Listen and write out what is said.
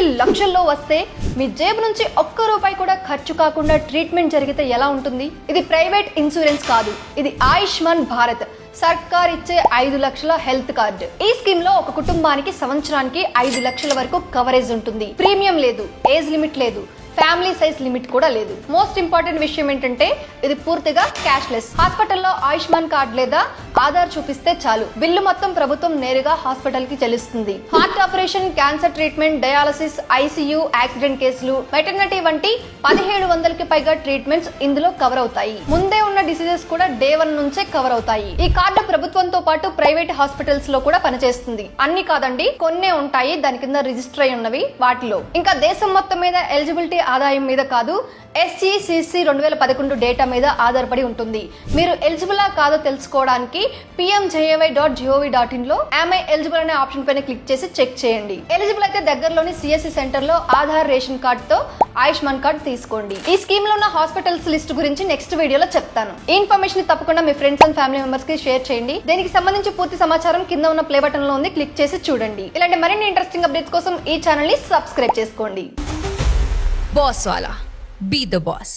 Bill లక్షల్లో వస్తే మీ జేబు నుంచి ఒక్క రూపాయి కూడా ఖర్చు కాకుండా ట్రీట్మెంట్ జరిగితే ఎలా ఉంటుంది? ఇది ప్రైవేట్ ఇన్సూరెన్స్ కాదు, ఇది ఆయుష్మాన్ భారత్. సర్కార్ ఇచ్చే 5 లక్షల హెల్త్ కార్డు. ఈ స్కీమ్ లో ఒక కుటుంబానికి సంవత్సరానికి 5 లక్షల వరకు కవరేజ్ ఉంటుంది. ప్రీమియం లేదు, ఏజ్ లిమిట్ లేదు, ఫ్యామిలీ సైజ్ లిమిట్ కూడా లేదు. మోస్ట్ ఇంపార్టెంట్ విషయం ఏంటంటే ఇది పూర్తిగా క్యాష్లెస్. హాస్పిటల్లో ఆయుష్మాన్ కార్డ్ లేదా ఆధార్ చూపిస్తే చాలు బిల్లు మొత్తం ప్రభుత్వం నేరుగా హాస్పిటల్ కి చెల్లిస్తుంది. Heart operation, cancer treatment, dialysis, ICU, accident కేసులు, మెటర్నిటీ వంటి 1700కి పైగా ట్రీట్మెంట్స్ ఇందులో కవర్ అవుతాయి. ముందే ఉన్న డిసీజెస్ కూడా డే 1 నుంచే కవర్ అవుతాయి. ఈ కార్డు ప్రభుత్వంతో పాటు ప్రైవేట్ హాస్పిటల్స్ లో కూడా పనిచేస్తుంది. అన్ని కాదండి, కొన్నే ఉంటాయి దాని కింద రిజిస్టర్ అయి ఉన్నవి. వాటిలో ఇంకా దేశం మొత్తం మీద ఎలిజిబిలిటీ ఆదాయం మీద కాదు, SGCC 2011 డేటా మీద ఆధారపడి ఉంటుంది. మీరు ఎలిజిబులా కాదో తెలుసుకోవడానికి pmjay.gov.in లో am I eligible అనే ఆప్షన్ పైన క్లిక్ చేసి చెక్ చేయండి. ఎలిజిబుల్ అయితే దగ్గరలోని CSC సెంటర్ లో ఆధార్, రేషన్ కార్డ్ తో ఆయుష్మాన్ కార్డ్ తీసుకోండి. ఈ స్కీమ్ లో ఉన్న హాస్పిటల్స్ లిస్ట్ గురించి నెక్స్ట్ వీడియోలో చెప్తాను. ఈ ఇన్ఫర్మేషన్ తప్పకుండా మీ ఫ్రెండ్స్ అండ్ ఫ్యామిలీ మెంబర్స్ కి షేర్ చేయండి. దీనికి సంబంధించి పూర్తి సమాచారం కింద ఉన్న ప్లే బటన్ లో ఉంది, క్లిక్ చేసి చూడండి. ఇలాంటి మరిన్ని ఇంట్రెస్టింగ్ అప్డేట్స్ కోసం ఈ ఛానల్ ని సబ్స్క్రైబ్ చేసుకోండి. Boss Wala. Be the boss.